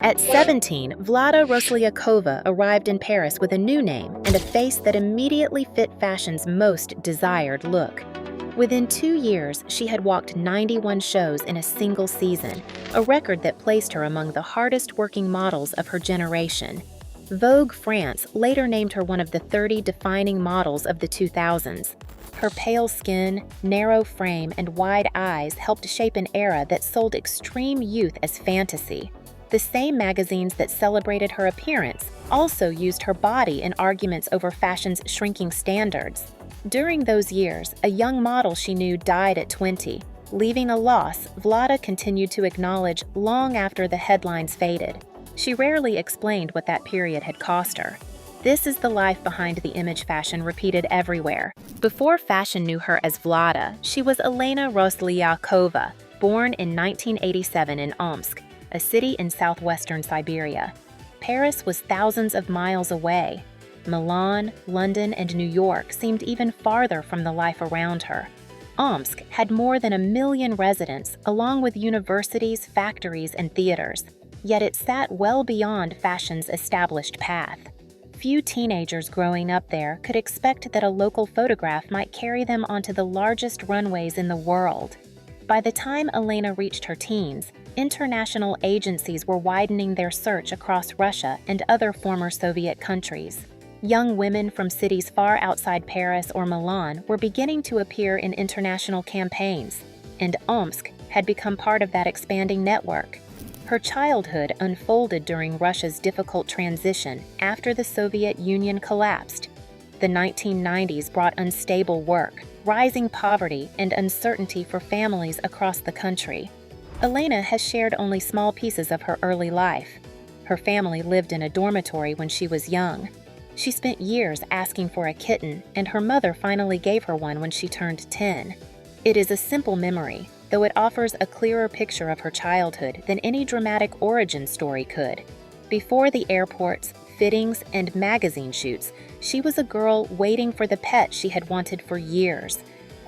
At 17, Vlada Roslyakova arrived in Paris with a new name and a face that immediately fit fashion's most desired look. Within 2 years, she had walked 91 shows in a single season, a record that placed her among the hardest-working models of her generation. Vogue France later named her one of the 30 defining models of the 2000s. Her pale skin, narrow frame, and wide eyes helped shape an era that sold extreme youth as fantasy. The same magazines that celebrated her appearance also used her body in arguments over fashion's shrinking standards. During those years, a young model she knew died at 20, leaving a loss Vlada continued to acknowledge long after the headlines faded. She rarely explained what that period had cost her. This is the life behind the image fashion repeated everywhere. Before fashion knew her as Vlada, she was Elena Roslyakova, born in 1987 in Omsk, a city in southwestern Siberia. Paris was thousands of miles away. Milan, London, and New York seemed even farther from the life around her. Omsk had more than 1 million residents, along with universities, factories, and theaters. Yet it sat well beyond fashion's established path. Few teenagers growing up there could expect that a local photograph might carry them onto the largest runways in the world. By the time Elena reached her teens, international agencies were widening their search across Russia and other former Soviet countries. Young women from cities far outside Paris or Milan were beginning to appear in international campaigns, and Omsk had become part of that expanding network. Her childhood unfolded during Russia's difficult transition after the Soviet Union collapsed. The 1990s brought unstable work, rising poverty, and uncertainty for families across the country. Elena has shared only small pieces of her early life. Her family lived in a dormitory when she was young. She spent years asking for a kitten, and her mother finally gave her one when she turned 10. It is a simple memory, though it offers a clearer picture of her childhood than any dramatic origin story could. Before the airports, fittings, and magazine shoots, she was a girl waiting for the pet she had wanted for years.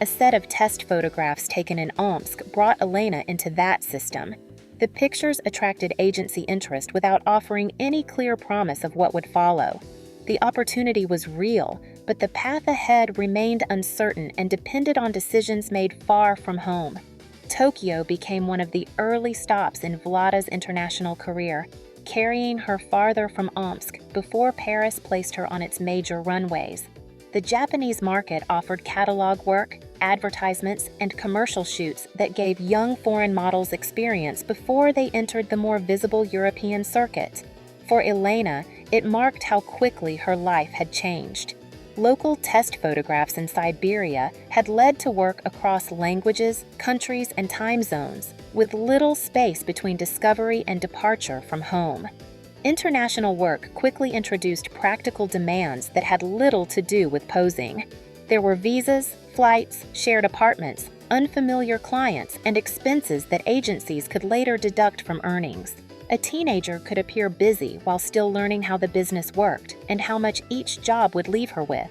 A set of test photographs taken in Omsk brought Elena into that system. The pictures attracted agency interest without offering any clear promise of what would follow. The opportunity was real, but the path ahead remained uncertain and depended on decisions made far from home. Tokyo became one of the early stops in Vlada's international career, carrying her farther from Omsk before Paris placed her on its major runways. The Japanese market offered catalog work, advertisements, and commercial shoots that gave young foreign models experience before they entered the more visible European circuit. For Elena, it marked how quickly her life had changed. Local test photographs in Siberia had led to work across languages, countries, and time zones, with little space between discovery and departure from home. International work quickly introduced practical demands that had little to do with posing. There were visas, flights, shared apartments, unfamiliar clients, and expenses that agencies could later deduct from earnings. A teenager could appear busy while still learning how the business worked and how much each job would leave her with.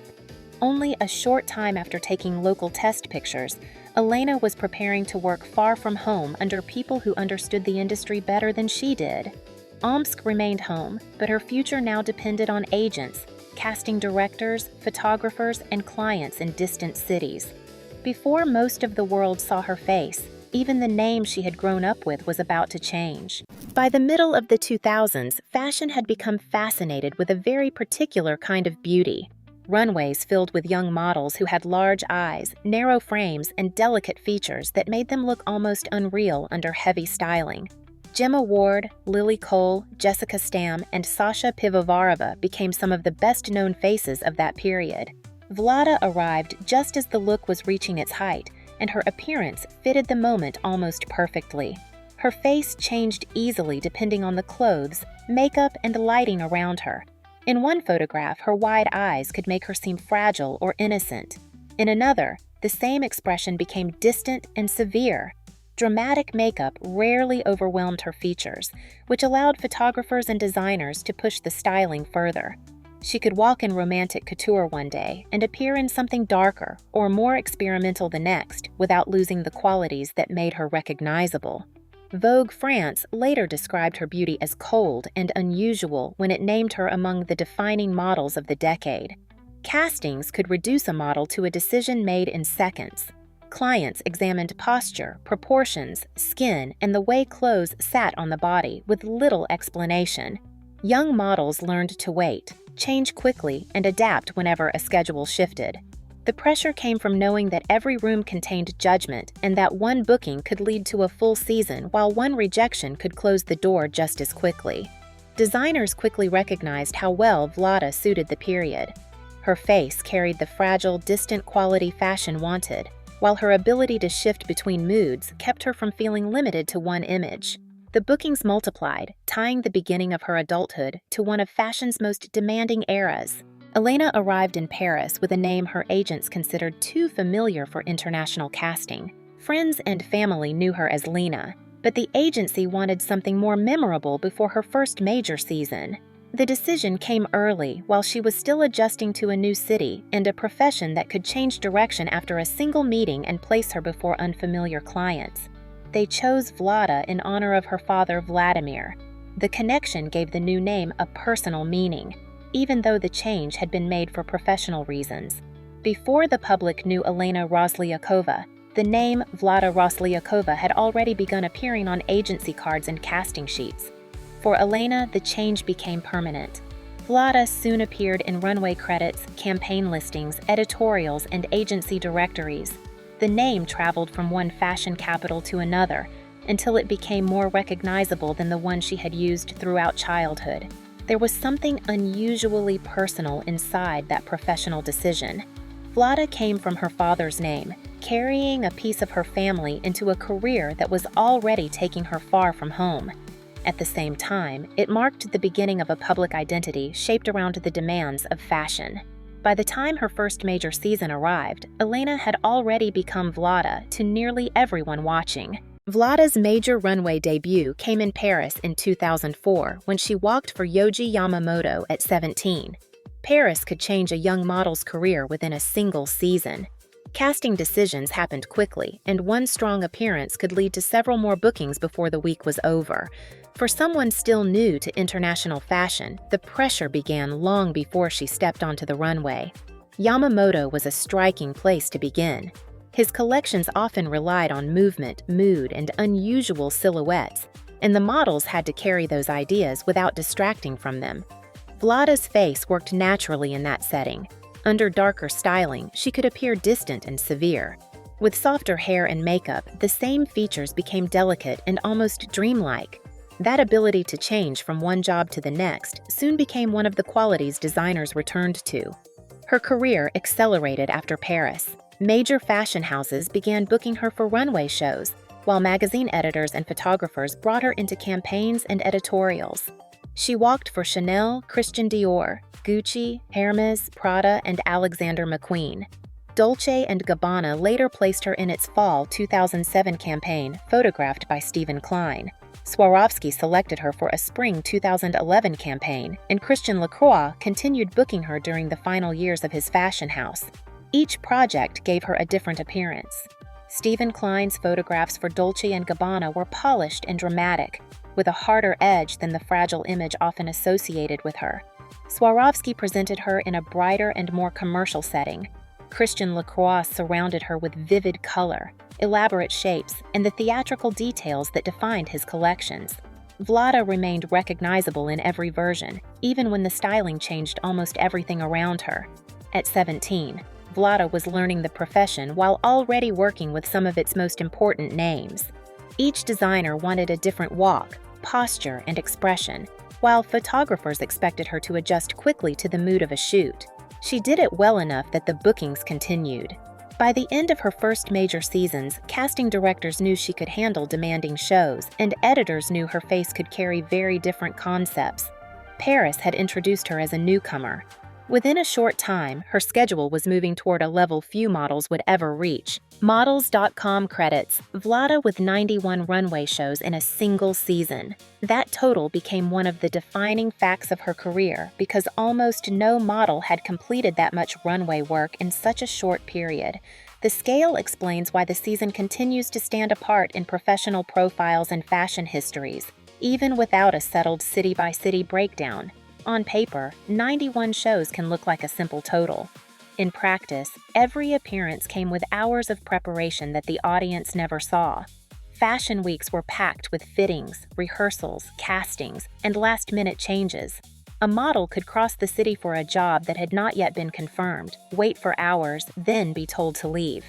Only a short time after taking local test pictures, Elena was preparing to work far from home under people who understood the industry better than she did. Omsk remained home, but her future now depended on agents, casting directors, photographers, and clients in distant cities. Before most of the world saw her face, even the name she had grown up with was about to change. By the middle of the 2000s, fashion had become fascinated with a very particular kind of beauty. Runways filled with young models who had large eyes, narrow frames, and delicate features that made them look almost unreal under heavy styling. Gemma Ward, Lily Cole, Jessica Stam, and Sasha Pivovarova became some of the best-known faces of that period. Vlada arrived just as the look was reaching its height, and her appearance fitted the moment almost perfectly. Her face changed easily depending on the clothes, makeup, and lighting around her. In one photograph, her wide eyes could make her seem fragile or innocent. In another, the same expression became distant and severe. Dramatic makeup rarely overwhelmed her features, which allowed photographers and designers to push the styling further. She could walk in romantic couture one day and appear in something darker or more experimental the next without losing the qualities that made her recognizable. Vogue France later described her beauty as cold and unusual when it named her among the defining models of the decade. Castings could reduce a model to a decision made in seconds. Clients examined posture, proportions, skin, and the way clothes sat on the body with little explanation. Young models learned to wait, change quickly, and adapt whenever a schedule shifted. The pressure came from knowing that every room contained judgment and that one booking could lead to a full season while one rejection could close the door just as quickly. Designers quickly recognized how well Vlada suited the period. Her face carried the fragile, distant quality fashion wanted, while her ability to shift between moods kept her from feeling limited to one image. The bookings multiplied, tying the beginning of her adulthood to one of fashion's most demanding eras. Elena arrived in Paris with a name her agents considered too familiar for international casting. Friends and family knew her as Lena, but the agency wanted something more memorable before her first major season. The decision came early while she was still adjusting to a new city and a profession that could change direction after a single meeting and place her before unfamiliar clients. They chose Vlada in honor of her father Vladimir. The connection gave the new name a personal meaning, even though the change had been made for professional reasons. Before the public knew Elena Roslyakova, the name Vlada Roslyakova had already begun appearing on agency cards and casting sheets. For Elena, the change became permanent. Vlada soon appeared in runway credits, campaign listings, editorials, and agency directories. The name traveled from one fashion capital to another until it became more recognizable than the one she had used throughout childhood. There was something unusually personal inside that professional decision. Vlada came from her father's name, carrying a piece of her family into a career that was already taking her far from home. At the same time, it marked the beginning of a public identity shaped around the demands of fashion. By the time her first major season arrived, Elena had already become Vlada to nearly everyone watching. Vlada's major runway debut came in Paris in 2004 when she walked for Yohji Yamamoto at 17. Paris could change a young model's career within a single season. Casting decisions happened quickly, and one strong appearance could lead to several more bookings before the week was over. For someone still new to international fashion, the pressure began long before she stepped onto the runway. Yamamoto was a striking place to begin. His collections often relied on movement, mood, and unusual silhouettes, and the models had to carry those ideas without distracting from them. Vlada's face worked naturally in that setting. Under darker styling, she could appear distant and severe. With softer hair and makeup, the same features became delicate and almost dreamlike. That ability to change from one job to the next soon became one of the qualities designers returned to. Her career accelerated after Paris. Major fashion houses began booking her for runway shows, while magazine editors and photographers brought her into campaigns and editorials. She walked for Chanel, Christian Dior, Gucci, Hermes, Prada, and Alexander McQueen. Dolce & Gabbana later placed her in its fall 2007 campaign, photographed by Stephen Klein. Swarovski selected her for a spring 2011 campaign, and Christian Lacroix continued booking her during the final years of his fashion house. Each project gave her a different appearance. Stephen Klein's photographs for Dolce & Gabbana were polished and dramatic, with a harder edge than the fragile image often associated with her. Swarovski presented her in a brighter and more commercial setting. Christian Lacroix surrounded her with vivid color, elaborate shapes, and the theatrical details that defined his collections. Vlada remained recognizable in every version, even when the styling changed almost everything around her. At 17, Vlada was learning the profession while already working with some of its most important names. Each designer wanted a different walk, posture, and expression, while photographers expected her to adjust quickly to the mood of a shoot. She did it well enough that the bookings continued. By the end of her first major seasons, casting directors knew she could handle demanding shows, and editors knew her face could carry very different concepts. Paris had introduced her as a newcomer. Within a short time, her schedule was moving toward a level few models would ever reach. Models.com credits Vlada with 91 runway shows in a single season. That total became one of the defining facts of her career because almost no model had completed that much runway work in such a short period. The scale explains why the season continues to stand apart in professional profiles and fashion histories, even without a settled city-by-city breakdown. On paper, 91 shows can look like a simple total. In practice, every appearance came with hours of preparation that the audience never saw. Fashion weeks were packed with fittings, rehearsals, castings, and last-minute changes. A model could cross the city for a job that had not yet been confirmed, wait for hours, then be told to leave.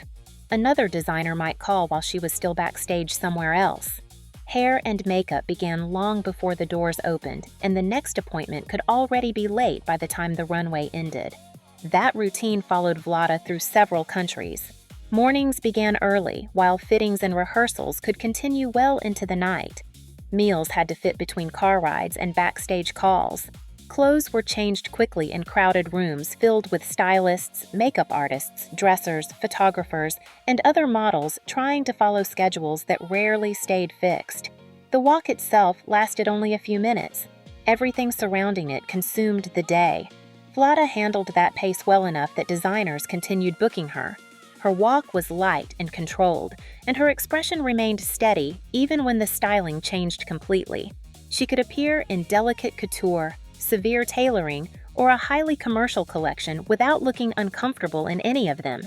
Another designer might call while she was still backstage somewhere else. Hair and makeup began long before the doors opened, and the next appointment could already be late by the time the runway ended. That routine followed Vlada through several countries. Mornings began early, while fittings and rehearsals could continue well into the night. Meals had to fit between car rides and backstage calls. Clothes were changed quickly in crowded rooms filled with stylists, makeup artists, dressers, photographers, and other models trying to follow schedules that rarely stayed fixed. The walk itself lasted only a few minutes. Everything surrounding it consumed the day. Vlada handled that pace well enough that designers continued booking her. Her walk was light and controlled, and her expression remained steady even when the styling changed completely. She could appear in delicate couture, severe tailoring, or a highly commercial collection without looking uncomfortable in any of them.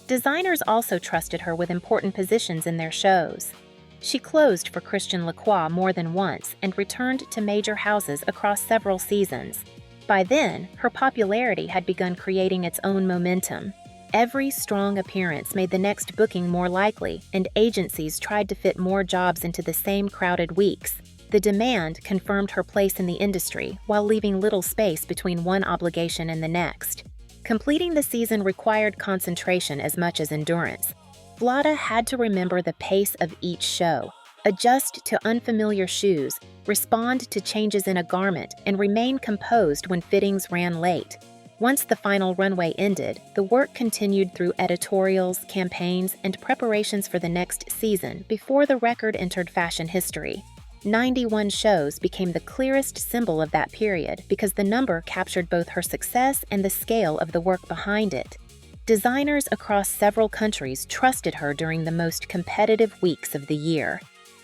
Designers also trusted her with important positions in their shows. She closed for Christian Lacroix more than once and returned to major houses across several seasons. By then, her popularity had begun creating its own momentum. Every strong appearance made the next booking more likely, and agencies tried to fit more jobs into the same crowded weeks. The demand confirmed her place in the industry while leaving little space between one obligation and the next. Completing the season required concentration as much as endurance. Vlada had to remember the pace of each show, adjust to unfamiliar shoes, respond to changes in a garment, and remain composed when fittings ran late. Once the final runway ended, the work continued through editorials, campaigns, and preparations for the next season before the record entered fashion history. 91 shows became the clearest symbol of that period because the number captured both her success and the scale of the work behind it. Designers across several countries trusted her during the most competitive weeks of the year.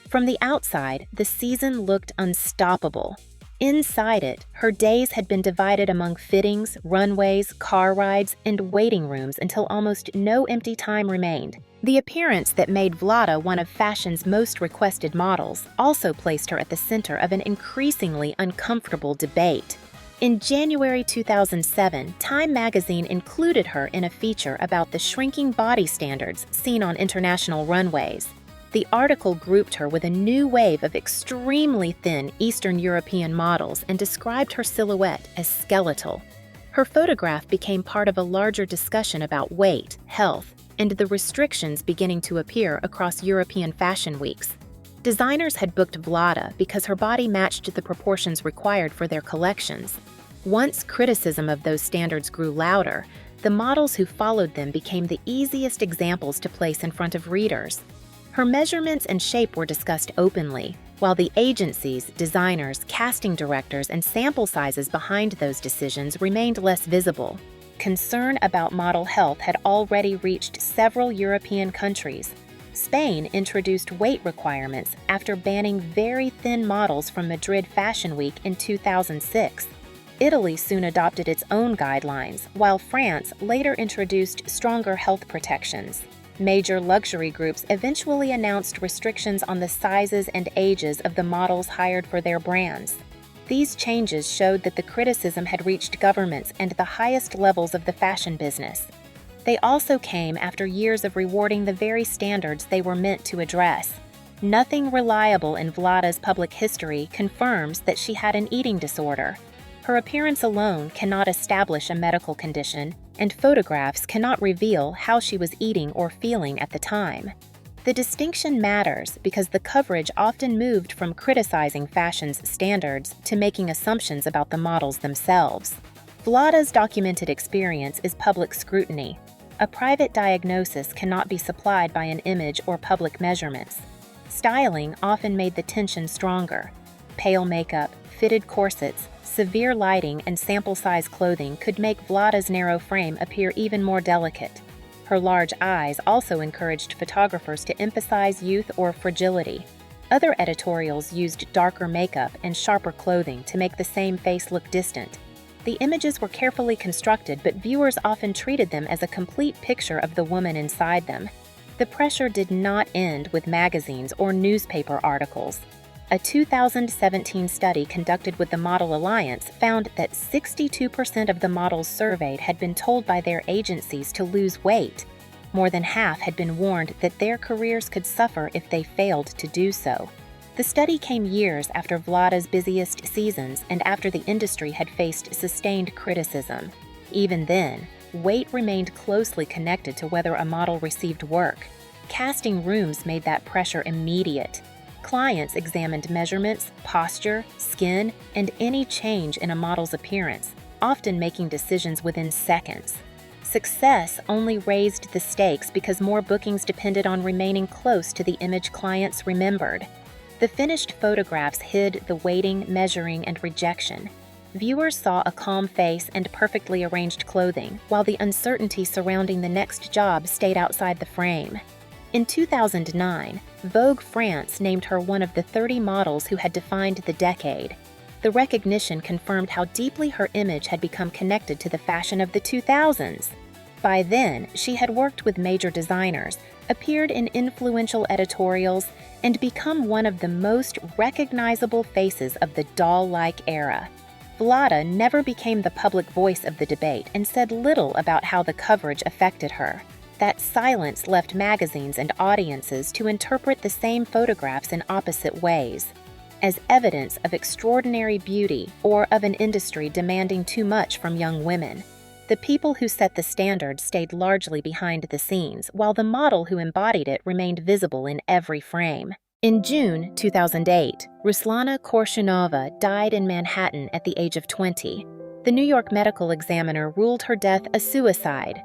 From the outside, the season looked unstoppable. Inside it, her days had been divided among fittings, runways, car rides, and waiting rooms until almost no empty time remained. The appearance that made Vlada one of fashion's most requested models also placed her at the center of an increasingly uncomfortable debate. In January 2007, Time magazine included her in a feature about the shrinking body standards seen on international runways. The article grouped her with a new wave of extremely thin Eastern European models and described her silhouette as skeletal. Her photograph became part of a larger discussion about weight, health, and the restrictions beginning to appear across European fashion weeks. Designers had booked Vlada because her body matched the proportions required for their collections. Once criticism of those standards grew louder, the models who followed them became the easiest examples to place in front of readers. Her measurements and shape were discussed openly, while the agencies, designers, casting directors, and sample sizes behind those decisions remained less visible. Concern about model health had already reached several European countries. Spain introduced weight requirements after banning very thin models from Madrid Fashion Week in 2006. Italy soon adopted its own guidelines, while France later introduced stronger health protections. Major luxury groups eventually announced restrictions on the sizes and ages of the models hired for their brands. These changes showed that the criticism had reached governments and the highest levels of the fashion business. They also came after years of rewarding the very standards they were meant to address. Nothing reliable in Vlada's public history confirms that she had an eating disorder. Her appearance alone cannot establish a medical condition, and photographs cannot reveal how she was eating or feeling at the time. The distinction matters because the coverage often moved from criticizing fashion's standards to making assumptions about the models themselves. Vlada's documented experience is public scrutiny. A private diagnosis cannot be supplied by an image or public measurements. Styling often made the tension stronger. Pale makeup, fitted corsets, severe lighting, and sample-size clothing could make Vlada's narrow frame appear even more delicate. Her large eyes also encouraged photographers to emphasize youth or fragility. Other editorials used darker makeup and sharper clothing to make the same face look distant. The images were carefully constructed, but viewers often treated them as a complete picture of the woman inside them. The pressure did not end with magazines or newspaper articles. A 2017 study conducted with the Model Alliance found that 62% of the models surveyed had been told by their agencies to lose weight. More than half had been warned that their careers could suffer if they failed to do so. The study came years after Vlada's busiest seasons and after the industry had faced sustained criticism. Even then, weight remained closely connected to whether a model received work. Casting rooms made that pressure immediate. Clients examined measurements, posture, skin, and any change in a model's appearance, often making decisions within seconds. Success only raised the stakes because more bookings depended on remaining close to the image clients remembered. The finished photographs hid the waiting, measuring, and rejection. Viewers saw a calm face and perfectly arranged clothing, while the uncertainty surrounding the next job stayed outside the frame. In 2009, Vogue France named her one of the 30 models who had defined the decade. The recognition confirmed how deeply her image had become connected to the fashion of the 2000s. By then, she had worked with major designers, appeared in influential editorials, and become one of the most recognizable faces of the doll-like era. Vlada never became the public voice of the debate and said little about how the coverage affected her. That silence left magazines and audiences to interpret the same photographs in opposite ways, as evidence of extraordinary beauty or of an industry demanding too much from young women. The people who set the standard stayed largely behind the scenes, while the model who embodied it remained visible in every frame. In June 2008, Ruslana Korshunova died in Manhattan at the age of 20. The New York medical examiner ruled her death a suicide.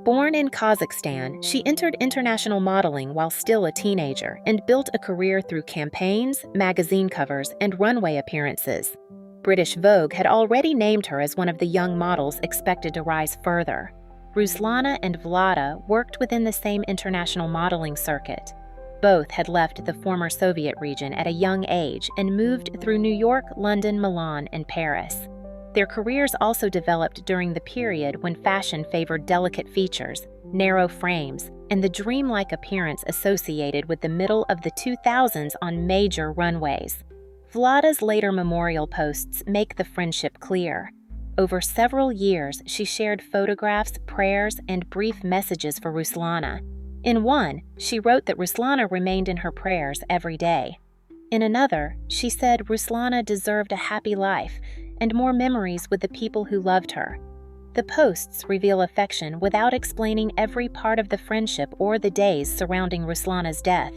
Born in Kazakhstan, she entered international modeling while still a teenager and built a career through campaigns, magazine covers, and runway appearances. British Vogue had already named her as one of the young models expected to rise further. Ruslana and Vlada worked within the same international modeling circuit. Both had left the former Soviet region at a young age and moved through New York, London, Milan, and Paris. Their careers also developed during the period when fashion favored delicate features, narrow frames, and the dreamlike appearance associated with the middle of the 2000s on major runways. Vlada's later memorial posts make the friendship clear. Over several years, she shared photographs, prayers, and brief messages for Ruslana. In one, she wrote that Ruslana remained in her prayers every day. In another, she said Ruslana deserved a happy life and more memories with the people who loved her. The posts reveal affection without explaining every part of the friendship or the days surrounding Ruslana's death.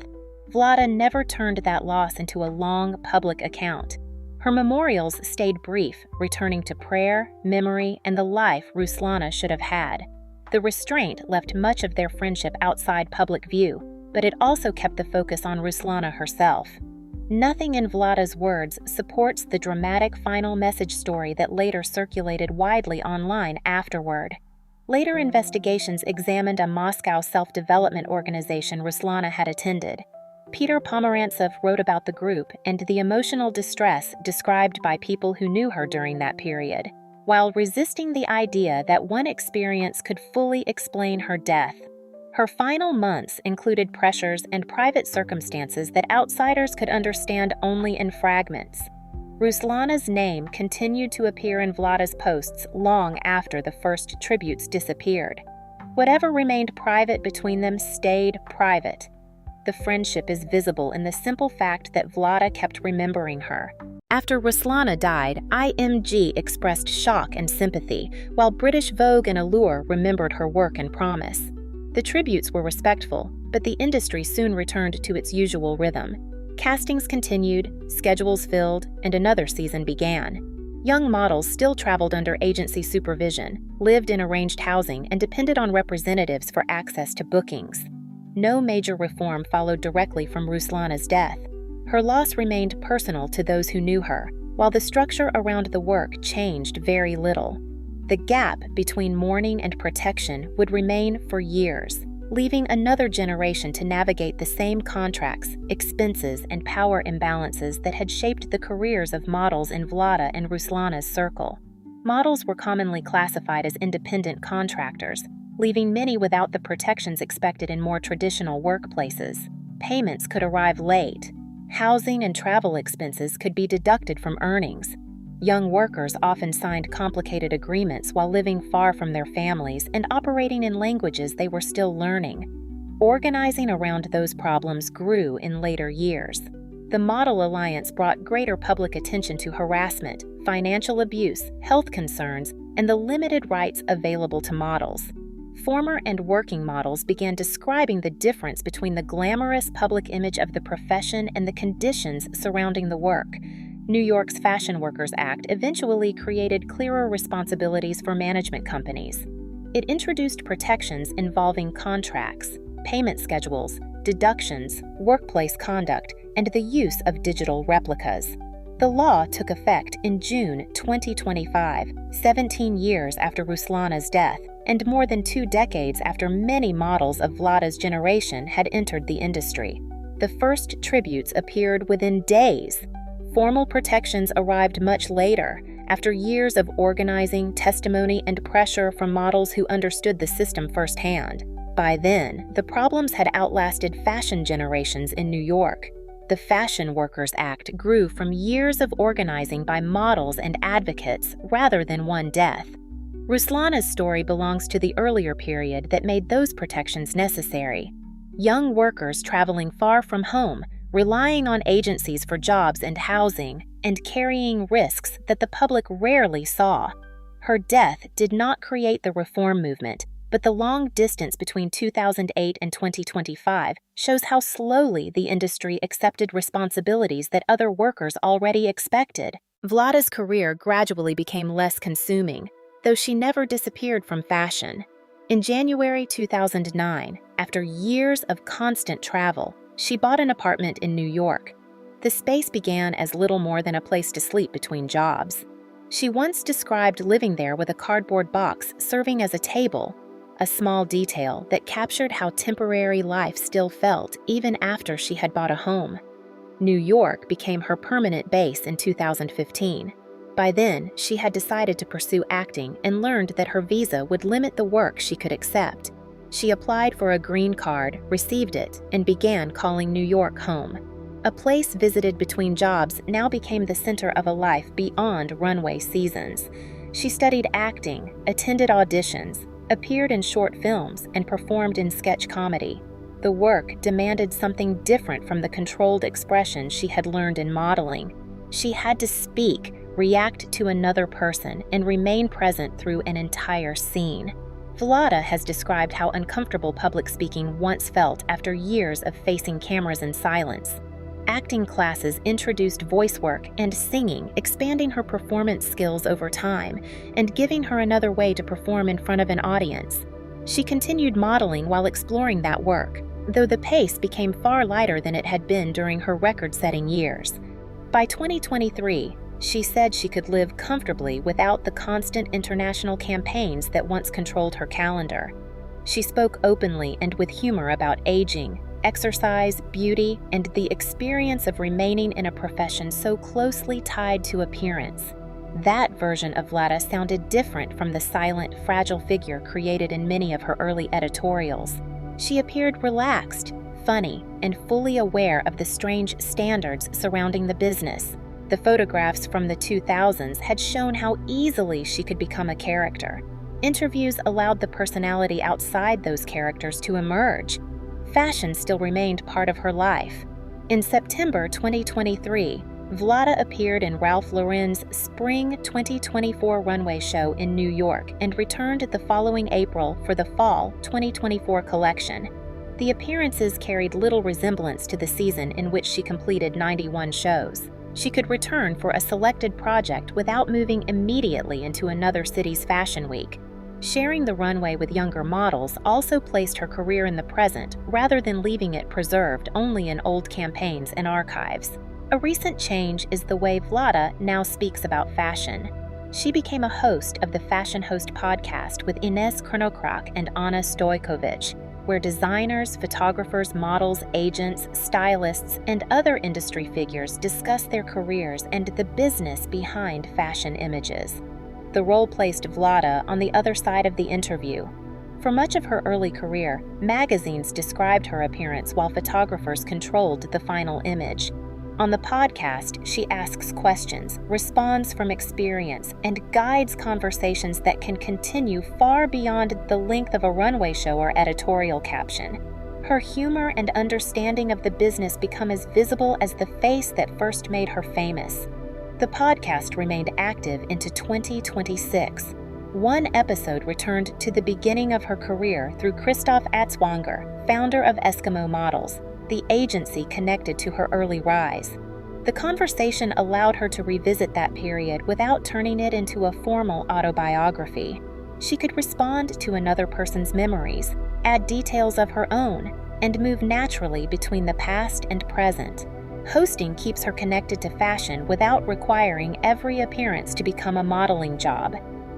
Vlada never turned that loss into a long public account. Her memorials stayed brief, returning to prayer, memory, and the life Ruslana should have had. The restraint left much of their friendship outside public view, but it also kept the focus on Ruslana herself. Nothing in Vlada's words supports the dramatic final message story that later circulated widely online afterward. Later investigations examined a Moscow self-development organization Ruslana had attended. Peter Pomerantsev wrote about the group and the emotional distress described by people who knew her during that period, while resisting the idea that one experience could fully explain her death. Her final months included pressures and private circumstances that outsiders could understand only in fragments. Ruslana's name continued to appear in Vlada's posts long after the first tributes disappeared. Whatever remained private between them stayed private. The friendship is visible in the simple fact that Vlada kept remembering her. After Ruslana died, IMG expressed shock and sympathy, while British Vogue and Allure remembered her work and promise. The tributes were respectful, but the industry soon returned to its usual rhythm. Castings continued, schedules filled, and another season began. Young models still traveled under agency supervision, lived in arranged housing, and depended on representatives for access to bookings. No major reform followed directly from Ruslana's death. Her loss remained personal to those who knew her, while the structure around the work changed very little. The gap between mourning and protection would remain for years, leaving another generation to navigate the same contracts, expenses, and power imbalances that had shaped the careers of models in Vlada and Ruslana's circle. Models were commonly classified as independent contractors, leaving many without the protections expected in more traditional workplaces. Payments could arrive late. Housing and travel expenses could be deducted from earnings. Young workers often signed complicated agreements while living far from their families and operating in languages they were still learning. Organizing around those problems grew in later years. The Model Alliance brought greater public attention to harassment, financial abuse, health concerns, and the limited rights available to models. Former and working models began describing the difference between the glamorous public image of the profession and the conditions surrounding the work. New York's Fashion Workers Act eventually created clearer responsibilities for management companies. It introduced protections involving contracts, payment schedules, deductions, workplace conduct, and the use of digital replicas. The law took effect in June 2025, 17 years after Ruslana's death, and more than 2 decades after many models of Vlada's generation had entered the industry. The first tributes appeared within days. Formal protections arrived much later, after years of organizing, testimony, and pressure from models who understood the system firsthand. By then, the problems had outlasted fashion generations in New York. The Fashion Workers Act grew from years of organizing by models and advocates rather than one death. Ruslana's story belongs to the earlier period that made those protections necessary. Young workers traveling far from home, relying on agencies for jobs and housing, and carrying risks that the public rarely saw. Her death did not create the reform movement, but the long distance between 2008 and 2025 shows how slowly the industry accepted responsibilities that other workers already expected. Vlada's career gradually became less consuming, though she never disappeared from fashion. In January 2009, after years of constant travel, she bought an apartment in New York. The space began as little more than a place to sleep between jobs. She once described living there with a cardboard box serving as a table, a small detail that captured how temporary life still felt even after she had bought a home. New York became her permanent base in 2015. By then, she had decided to pursue acting and learned that her visa would limit the work she could accept. She applied for a green card, received it, and began calling New York home. A place visited between jobs now became the center of a life beyond runway seasons. She studied acting, attended auditions, appeared in short films, and performed in sketch comedy. The work demanded something different from the controlled expression she had learned in modeling. She had to speak, react to another person, and remain present through an entire scene. Vlada has described how uncomfortable public speaking once felt after years of facing cameras in silence. Acting classes introduced voice work and singing, expanding her performance skills over time and giving her another way to perform in front of an audience. She continued modeling while exploring that work, though the pace became far lighter than it had been during her record-setting years. By 2023, she said she could live comfortably without the constant international campaigns that once controlled her calendar. She spoke openly and with humor about aging, exercise, beauty, and the experience of remaining in a profession so closely tied to appearance. That version of Vlada sounded different from the silent, fragile figure created in many of her early editorials. She appeared relaxed, funny, and fully aware of the strange standards surrounding the business. The photographs from the 2000s had shown how easily she could become a character. Interviews allowed the personality outside those characters to emerge. Fashion still remained part of her life. In September 2023, Vlada appeared in Ralph Lauren's Spring 2024 runway show in New York and returned the following April for the Fall 2024 collection. The appearances carried little resemblance to the season in which she completed 91 shows. She could return for a selected project without moving immediately into another city's fashion week. Sharing the runway with younger models also placed her career in the present rather than leaving it preserved only in old campaigns and archives. A recent change is the way Vlada now speaks about fashion. She became a host of the Fashion Host podcast with Ines Kronokrak and Anna Stojkovic, where designers, photographers, models, agents, stylists, and other industry figures discuss their careers and the business behind fashion images. The role placed Vlada on the other side of the interview. For much of her early career, magazines described her appearance while photographers controlled the final image. On the podcast, she asks questions, responds from experience, and guides conversations that can continue far beyond the length of a runway show or editorial caption. Her humor and understanding of the business become as visible as the face that first made her famous. The podcast remained active into 2026. One episode returned to the beginning of her career through Christoph Atzwanger, founder of Eskimo Models, the agency connected to her early rise. The conversation allowed her to revisit that period without turning it into a formal autobiography. She could respond to another person's memories, add details of her own, and move naturally between the past and present. Hosting keeps her connected to fashion without requiring every appearance to become a modeling job.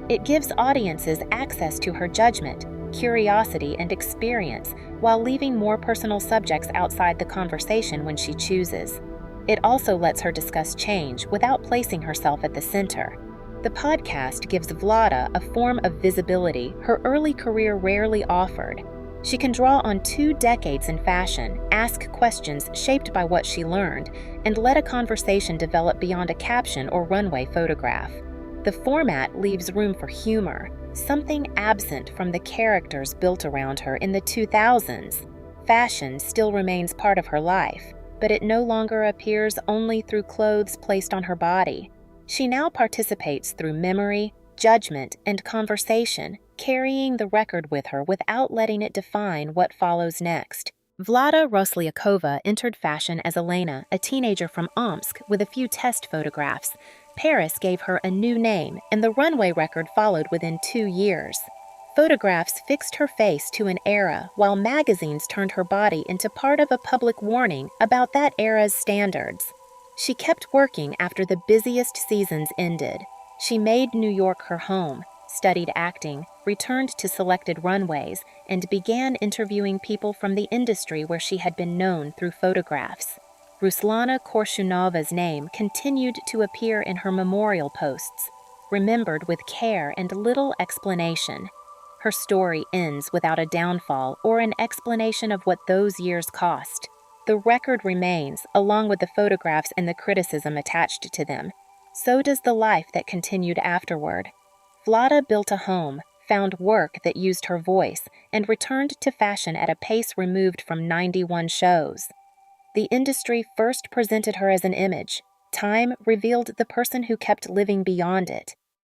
It gives audiences access to her judgment, curiosity, and experience, while leaving more personal subjects outside the conversation when she chooses. It also lets her discuss change without placing herself at the center. The podcast gives Vlada a form of visibility her early career rarely offered. She can draw on 2 decades in fashion, ask questions shaped by what she learned, and let a conversation develop beyond a caption or runway photograph. The format leaves room for humor, something absent from the characters built around her in the 2000s. Fashion still remains part of her life, but it no longer appears only through clothes placed on her body. She now participates through memory, judgment, and conversation, carrying the record with her without letting it define what follows next. Vlada Roslyakova entered fashion as Elena, a teenager from Omsk, with a few test photographs. Paris gave her a new name, and the runway record followed within 2 years. Photographs fixed her face to an era, while magazines turned her body into part of a public warning about that era's standards. She kept working after the busiest seasons ended. She made New York her home, studied acting, returned to selected runways, and began interviewing people from the industry where she had been known through photographs. Ruslana Korshunova's name continued to appear in her memorial posts, remembered with care and little explanation. Her story ends without a downfall or an explanation of what those years cost. The record remains, along with the photographs and the criticism attached to them. So does the life that continued afterward. Vlada built a home, found work that used her voice, and returned to fashion at a pace removed from 91 shows. The industry first presented her as an image. Time revealed the person who kept living beyond it.